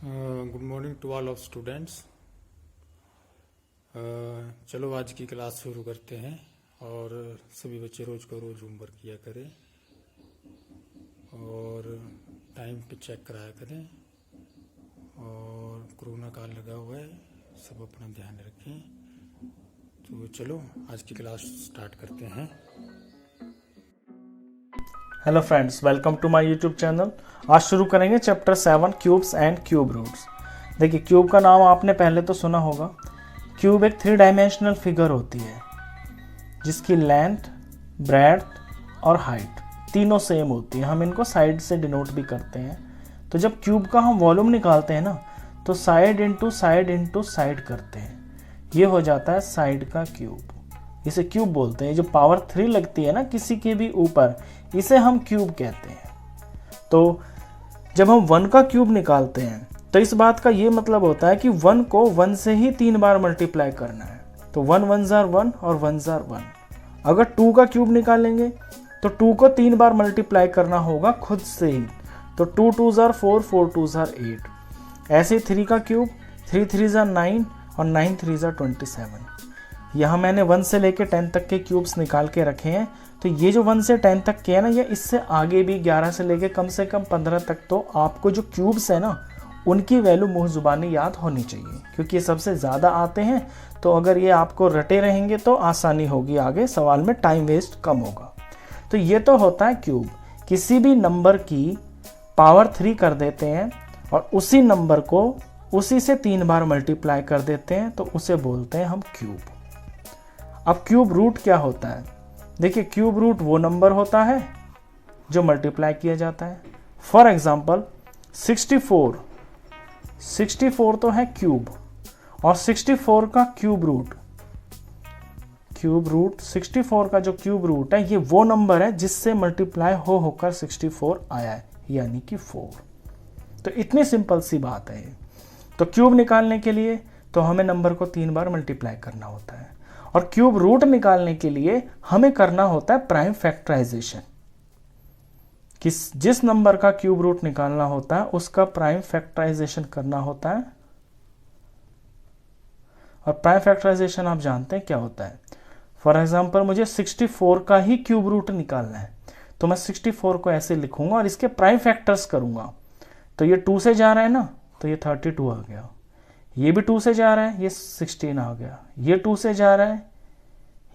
Good morning to all of students. चलो आज की क्लास शुरू करते हैं और सभी बच्चे रोज़ को रोज़ होमवर्क किया करें और टाइम पे चेक कराया करें। और कोरोना काल लगा हुआ है, सब अपना ध्यान रखें। तो चलो आज की क्लास स्टार्ट करते हैं। Hello friends, welcome to my YouTube channel. आज शुरू करेंगे chapter 7 cubes and cube roots. देखिए, क्यूब का नाम आपने पहले तो सुना होगा। क्यूब एक 3 डायमेंशनल फिगर होती है जिसकी लेंथ, ब्रेड्थ और हाइट तीनों सेम होती है। हम इनको साइड से डिनोट भी करते हैं। तो जब क्यूब का हम वॉल्यूम निकालते हैं ना, तो साइड इंटू साइड करते हैं। ये हो जाता है साइड का क्यूब। इसे क्यूब बोलते हैं। जो पावर 3 लगती है ना किसी के भी ऊपर, इसे हम क्यूब कहते हैं। तो जब हम 1 का क्यूब निकालते हैं तो इस बात का ये मतलब होता है कि 1 को 1 से ही 3 बार मल्टीप्लाई करना है। तो 1 1s are 1 और 1s are 1। अगर 2 का क्यूब निकालेंगे तो 2 को 3 बार मल्टीप्लाई करना होगा खुद से ही। तो 2 2s are 4, 4 2s are 8। ऐसे 3 का क्यूब, 3 3s are 9 और 9 3s are 27। यहाँ मैंने 1 से लेके 10 तक के क्यूब्स निकाल के रखे हैं। तो ये जो 1 से 10 तक के है ना, ये इससे आगे भी 11 से लेके कम से कम 15 तक, तो आपको जो क्यूब्स है ना उनकी वैल्यू मुँह जुबानी याद होनी चाहिए, क्योंकि ये सबसे ज़्यादा आते हैं। तो अगर ये आपको रटे रहेंगे तो आसानी होगी, आगे सवाल में टाइम वेस्ट कम होगा। तो ये तो होता है क्यूब। किसी भी नंबर की पावर 3 कर देते हैं और उसी नंबर को उसी से 3 बार मल्टीप्लाई कर देते हैं, तो उसे बोलते हैं हम क्यूब। अब क्यूब रूट क्या होता है? देखिए, क्यूब रूट वो नंबर होता है जो मल्टीप्लाई किया जाता है। फॉर एग्जाम्पल 64 तो है क्यूब, और 64 का क्यूब रूट 64 का जो क्यूब रूट है, ये वो नंबर है जिससे मल्टीप्लाई होकर 64 आया है, यानी कि 4। तो इतनी सिंपल सी बात है ये। तो क्यूब निकालने के लिए तो हमें नंबर को 3 बार मल्टीप्लाई करना होता है, और क्यूब रूट निकालने के लिए हमें करना होता है प्राइम फैक्टराइजेशन। जिस नंबर का क्यूब रूट निकालना होता है उसका प्राइम फैक्टराइजेशन करना होता है। और प्राइम फैक्टराइजेशन आप जानते हैं क्या होता है। फॉर एग्जांपल मुझे 64 का ही क्यूब रूट निकालना है, तो मैं 64 को ऐसे लिखूंगा और इसके प्राइम फैक्टर्स करूंगा। तो ये 2 से जा रहा है ना, तो ये 32 आ गया। ये भी 2 से जा रहा है, ये 16 आ गया। ये 2 से जा रहा है,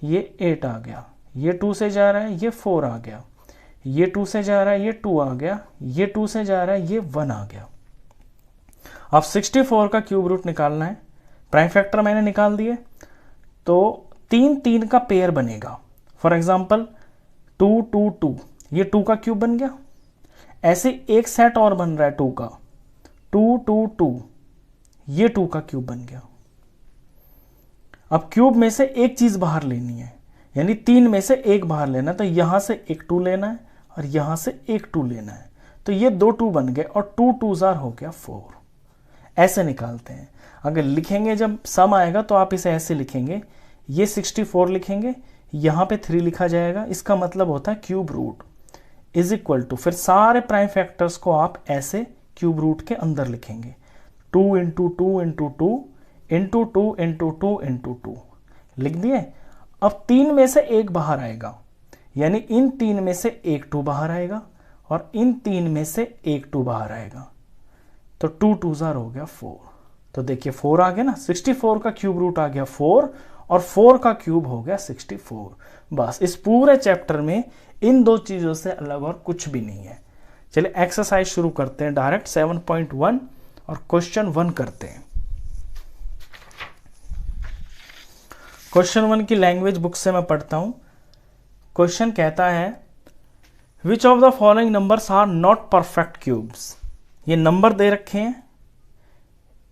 ये 8 आ गया। ये 2 से जा रहा है, ये 4 आ गया। ये 2 से जा रहा है, ये 2 आ गया। ये 2 से जा रहा है, ये 1 आ गया। अब 64 का क्यूब रूट निकालना है। प्राइम फैक्टर मैंने निकाल दिए, तो 3 का पेयर बनेगा। फॉर एग्जाम्पल 2 2 2, ये 2 का क्यूब बन गया। ऐसे एक सेट और बन रहा है 2 का, 2 2 2, ये 2 का क्यूब बन गया। अब क्यूब में से एक चीज बाहर लेनी है, यानी 3 में से एक बाहर लेना है। तो यहां से एक 2 लेना है और यहां से एक 2 लेना है। तो ये 2 2 बन गए और 2 2s हो गया 4। ऐसे निकालते हैं। अगर लिखेंगे, जब सम आएगा तो आप इसे ऐसे लिखेंगे, ये 64 लिखेंगे, यहां पे 3 लिखा जाएगा। इसका मतलब होता है cube root is equal to, फिर सारे प्राइम फैक्टर्स को आप ऐसे क्यूब रूट के अंदर लिखेंगे। 2 into 2 into 2 into 2 into 2 into 2 लिख दिए। अब 3 में से एक बाहर आएगा, यानी इन 3 में से एक 2 बाहर आएगा और इन 3 में से एक 2 बाहर आएगा। तो 2 2s हो गया 4। तो देखिए 4 आ गया ना। 64 का क्यूब रूट आ गया 4 और 4 का क्यूब हो गया 64। बस इस पूरे चैप्टर में इन 2 चीजों से अलग और कुछ भी नहीं है। चलिए एक्सरसाइज शुरू करते हैं डायरेक्ट 7.1 और क्वेश्चन 1 करते हैं। क्वेश्चन 1 की लैंग्वेज बुक से मैं पढ़ता हूं। क्वेश्चन कहता है, which of the following numbers are not perfect cubes. ये नंबर दे रखे हैं,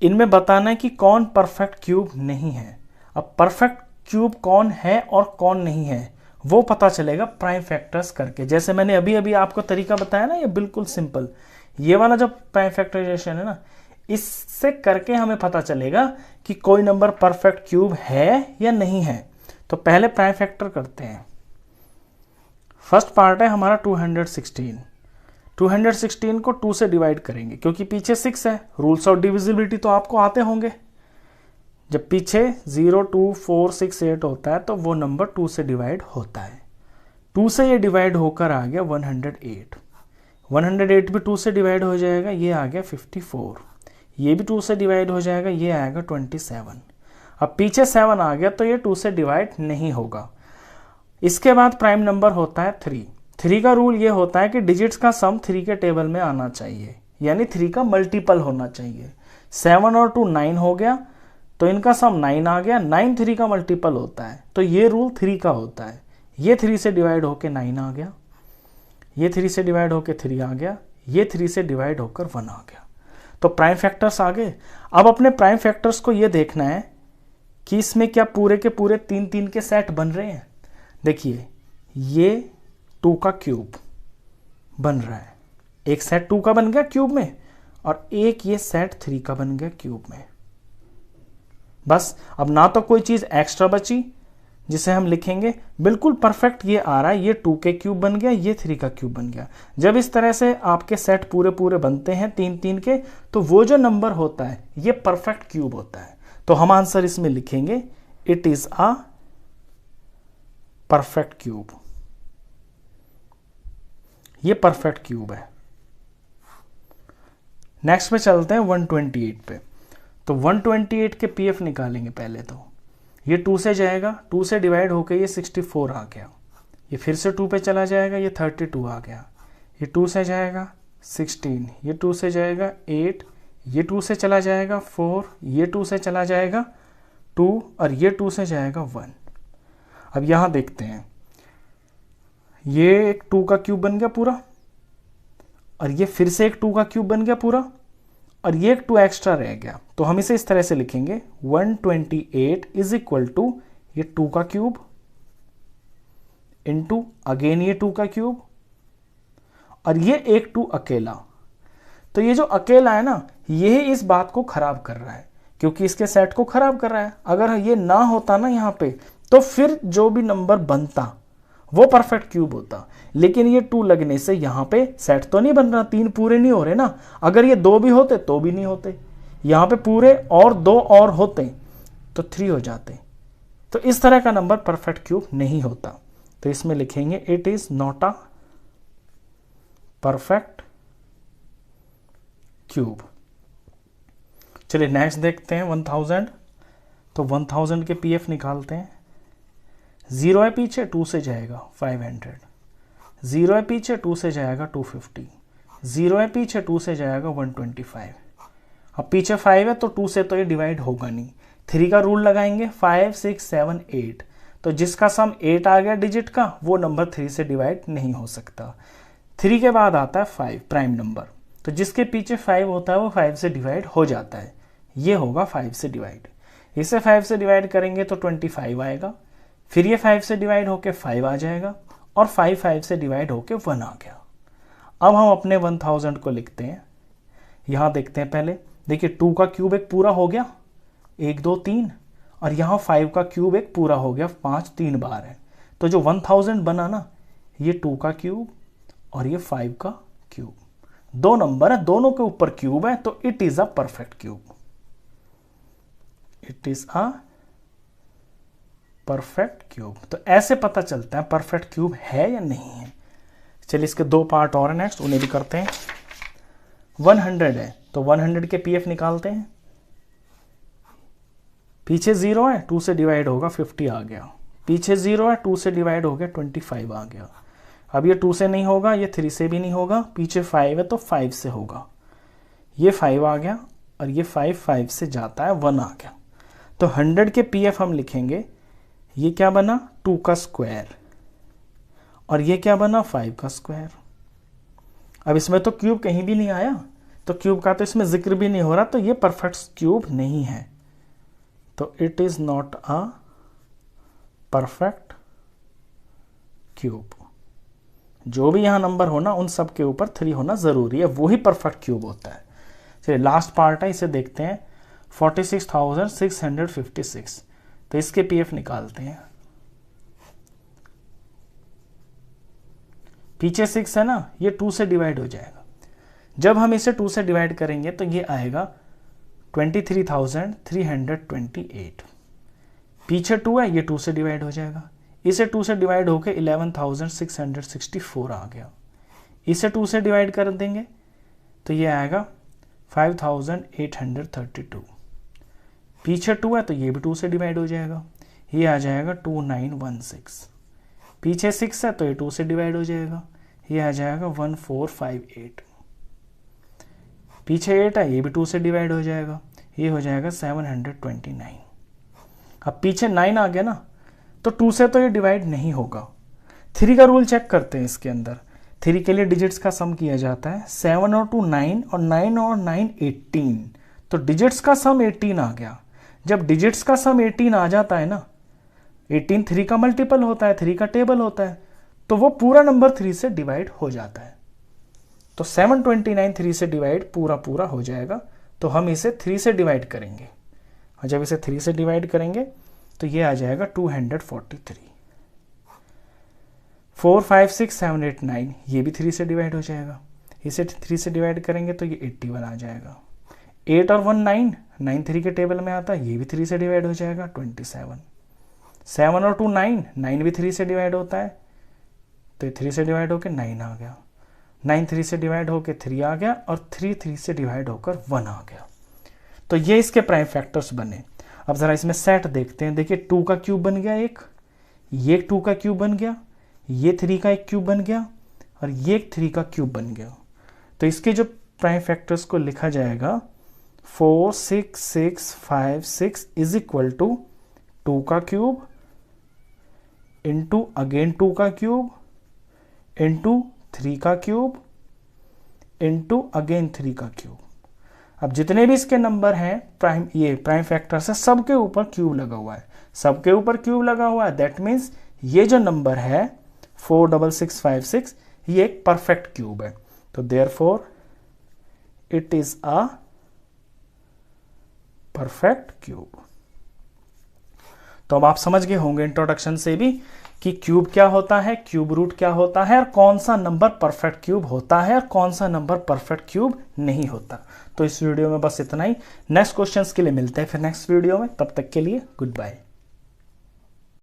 इनमें बताना है कि कौन परफेक्ट क्यूब नहीं है। अब परफेक्ट क्यूब कौन है और कौन नहीं है वो पता चलेगा प्राइम फैक्टर्स करके। जैसे मैंने अभी अभी आपको तरीका बताया ना, ये बिल्कुल सिंपल। ये वाला जो प्राइम फैक्टराइजेशन है ना, इससे करके हमें पता चलेगा कि कोई नंबर परफेक्ट क्यूब है या नहीं है। तो पहले प्राइम फैक्टर करते हैं। फर्स्ट पार्ट है हमारा 216। 216 को 2 से डिवाइड करेंगे क्योंकि पीछे 6 है। रूल्स ऑफ डिविजिबिलिटी तो आपको आते होंगे। जब पीछे 0, 2, 4, 6, 8 होता है तो वो नंबर 2 से डिवाइड होता है। 2 से ये डिवाइड होकर आ गया 108। 108 भी 2 से डिवाइड हो जाएगा, ये आ गया 54। ये भी 2 से डिवाइड हो जाएगा, ये आएगा 27। अब पीछे 7 आ गया तो ये 2 से डिवाइड नहीं होगा। इसके बाद प्राइम नंबर होता है 3। 3 का रूल ये होता है कि डिजिट्स का सम 3 के टेबल में आना चाहिए, यानी 3 का मल्टीपल होना चाहिए। 7 और 2 9 हो गया तो इनका सम 9 आ गया। 9 3 का मल्टीपल होता है, तो ये रूल 3 का होता है। ये 3 से डिवाइड होकर 9 आ गया, ये 3 से डिवाइड होकर 3 आ गया, ये 3 से डिवाइड होकर 1 आ गया। तो प्राइम फैक्टर्स आ गए। अब अपने प्राइम फैक्टर्स को ये देखना है कि इसमें क्या पूरे के पूरे 3 के सेट बन रहे हैं। देखिए ये 2 का क्यूब बन रहा है, एक सेट 2 का बन गया क्यूब में, और एक ये सेट 3 का बन गया क्यूब में। बस अब ना तो कोई चीज एक्स्ट्रा बची जिसे हम लिखेंगे, बिल्कुल परफेक्ट ये आ रहा है। ये 2 के क्यूब बन गया, ये 3 का क्यूब बन गया। जब इस तरह से आपके सेट पूरे पूरे बनते हैं 3 के, तो वो जो नंबर होता है ये परफेक्ट क्यूब होता है। तो हम आंसर इसमें लिखेंगे it is a perfect cube. ये परफेक्ट क्यूब है। नेक्स्ट पे चलते हैं 128 पे। तो 128 के पीएफ निकालेंगे पहले। तो ये 2 से जाएगा, 2 से डिवाइड होकर ये 64 आ गया। ये फिर से 2 पे चला जाएगा, ये 32 आ गया। ये 2 से जाएगा 16, ये 2 से जाएगा 8, ये 2 से चला जाएगा 4, ये 2 से चला जाएगा 2, और ये 2 से जाएगा 1। अब यहां देखते हैं, ये एक 2 का क्यूब बन गया पूरा, और ये फिर से एक 2 का क्यूब बन गया पूरा, और ये एक 2 एक्स्ट्रा रह गया। तो हम इसे इस तरह से लिखेंगे 128 इज इक्वल टू ये 2 का क्यूब इंटू अगेन ये 2 का क्यूब, और ये एक 2 अकेला। तो ये जो अकेला है ना, ये इस बात को खराब कर रहा है, क्योंकि इसके सेट को खराब कर रहा है। अगर ये ना होता ना यहाँ पे, तो फिर जो भी नंबर बनता वो परफेक्ट क्यूब होता। लेकिन ये 2 लगने से यहाँ पे सेट तो नहीं बन रहा, 3 पूरे नहीं हो रहे ना। अगर ये 2 भी होते तो भी नहीं होते, यहाँ पे पूरे और 2 और होते तो 3 हो जाते। तो इस तरह का नंबर परफेक्ट क्यूब नहीं होता। तो इसमें लिखेंगे it is not a perfect cube. चलिए नेक्स्ट देखते हैं 1000। तो 1000 के पीएफ निकालते हैं। 0 है पीछे, 2 से जाएगा 500। 0 है पीछे, 2 से जाएगा 250। 0 है पीछे, 2 से जाएगा 125। अब पीछे 5 है तो 2 से तो ये डिवाइड होगा नहीं। 3 का रूल लगाएंगे, 5, 6, 7, 8। तो जिसका सम 8 आ गया डिजिट का, वो नंबर 3 से डिवाइड नहीं हो सकता। 3 के बाद आता है 5 प्राइम नंबर, तो जिसके पीछे 5 होता है वो 5 से डिवाइड हो जाता है। ये होगा 5 से डिवाइड। इसे 5 से डिवाइड करेंगे तो 25 आएगा, फिर ये 5 से डिवाइड होके 5 आ जाएगा, और 5 से डिवाइड होके 1 आ गया। अब हम अपने 1000 को लिखते हैं। यहां देखते हैं पहले, देखिए 2 का क्यूब एक पूरा हो गया, 1, 2, 3, और यहाँ 5 का क्यूब एक पूरा हो गया, 5 3 बार है। तो जो 1000 बना ना, ये 2 का क्यूब और ये 5 का क्यूब, 2 नंबर है, दोनों के ऊपर क्यूब है, तो it is a perfect cube. It is a perfect cube. तो ऐसे पता चलता है परफेक्ट क्यूब है या नहीं है। चलिए इसके 2 पार्ट और हैं नेक्स्ट, उन्हें भी करते हैं। 100 है तो 100 के पीएफ निकालते हैं। पीछे 0 है, 2 से डिवाइड होगा 50 आ गया। पीछे 0 है, 2 से डिवाइड हो गया 25 आ गया। अब ये 2 से नहीं होगा, ये 3 से भी नहीं होगा। पीछे 5 है तो 5 से होगा। ये 5 आ गया, और ये 5 से जाता है 1 आ गया। तो 100 के पीएफ हम लिखेंगे, ये क्या बना 2 का स्क्वायर, और ये क्या बना 5 का स्क्वायर। अब इसमें तो क्यूब कहीं भी नहीं आया, तो क्यूब का तो इसमें जिक्र भी नहीं हो रहा, तो ये परफेक्ट क्यूब नहीं है। तो it is not a perfect cube. जो भी यहां नंबर होना, उन सब के ऊपर 3 होना जरूरी है, वो ही परफेक्ट क्यूब होता है। चलिए लास्ट पार्ट है, इसे देखते हैं। 46,656। तो इसके पीएफ निकालते हैं। पीछे 6 है ना, ये 2 से डिवाइड हो जाएगा। जब हम इसे 2 से डिवाइड करेंगे तो ये आएगा 23,328। पीछे 2 है, ये 2 से डिवाइड हो जाएगा। इसे 2 से डिवाइड होके 11,664 आ गया। इसे 2 से डिवाइड कर देंगे तो ये आएगा 5,832। पीछे 2 है तो ये भी 2 से डिवाइड हो जाएगा, ये आ जाएगा 2916। पीछे 6 है तो ये 2 से डिवाइड हो जाएगा, ये आ जाएगा 1458। पीछे 8 है, ये भी 2 से डिवाइड हो जाएगा, ये हो जाएगा 729। अब पीछे 9 आ गया ना, तो 2 से तो ये डिवाइड नहीं होगा। 3 का रूल चेक करते हैं। इसके अंदर 3 के लिए डिजिट्स का सम किया जाता है। 7 और 2 9 और 9 और 9 18, तो डिजिट्स का सम 18 आ गया। जब डिजिट्स का सम 18 आ जाता है ना, 18 3 का मल्टीपल होता है, 3 का टेबल होता है, तो वो पूरा नंबर 3 से डिवाइड हो जाता है। तो 729 3 से डिवाइड पूरा हो जाएगा। तो हम इसे 3 से डिवाइड करेंगे, और जब इसे 3 से डिवाइड करेंगे तो ये आ जाएगा 243। 4 5 6 7 8 9, ये भी 3 से डिवाइड हो जाएगा। इसे 3 से डिवाइड करेंगे तो ये 81 आ जाएगा। 8 और 1 9, 9 3 के टेबल में आता है, ये भी 3 से डिवाइड हो जाएगा, 27। 7 और 2 9, 9 भी 3 से डिवाइड होता है, तो 3 से डिवाइड होकर 9 आ गया। 9 3 से डिवाइड होकर 3 आ गया, और 3 से डिवाइड होकर 1 आ गया। तो ये इसके प्राइम फैक्टर्स बने। अब जरा इसमें सेट देखते हैं। देखिए 2 का क्यूब बन गया एक, ये 2 का क्यूब बन गया, ये 3 का एक क्यूब बन गया, और ये 3 का क्यूब बन गया। तो इसके जो प्राइम फैक्टर्स को लिखा जाएगा 4 6 6 5 6 इज इक्वल टू 2 का क्यूब इंटू अगेन 2 का क्यूब इंटू 3 का क्यूब इंटू अगेन 3 का क्यूब। अब जितने भी इसके नंबर हैं प्राइम, ये प्राइम फैक्टर्स है, सबके ऊपर क्यूब लगा हुआ है। सबके ऊपर क्यूब लगा हुआ है, दैट मीन्स ये जो नंबर है 46656, ये एक परफेक्ट क्यूब है। तो therefore it is a perfect cube. तो अब आप समझ गए होंगे इंट्रोडक्शन से भी कि क्यूब क्या होता है, क्यूब रूट क्या होता है, और कौन सा नंबर परफेक्ट क्यूब होता है और कौन सा नंबर परफेक्ट क्यूब नहीं होता। तो इस वीडियो में बस इतना ही। नेक्स्ट क्वेश्चंस के लिए मिलते हैं फिर नेक्स्ट वीडियो में। तब तक के लिए गुड बाय।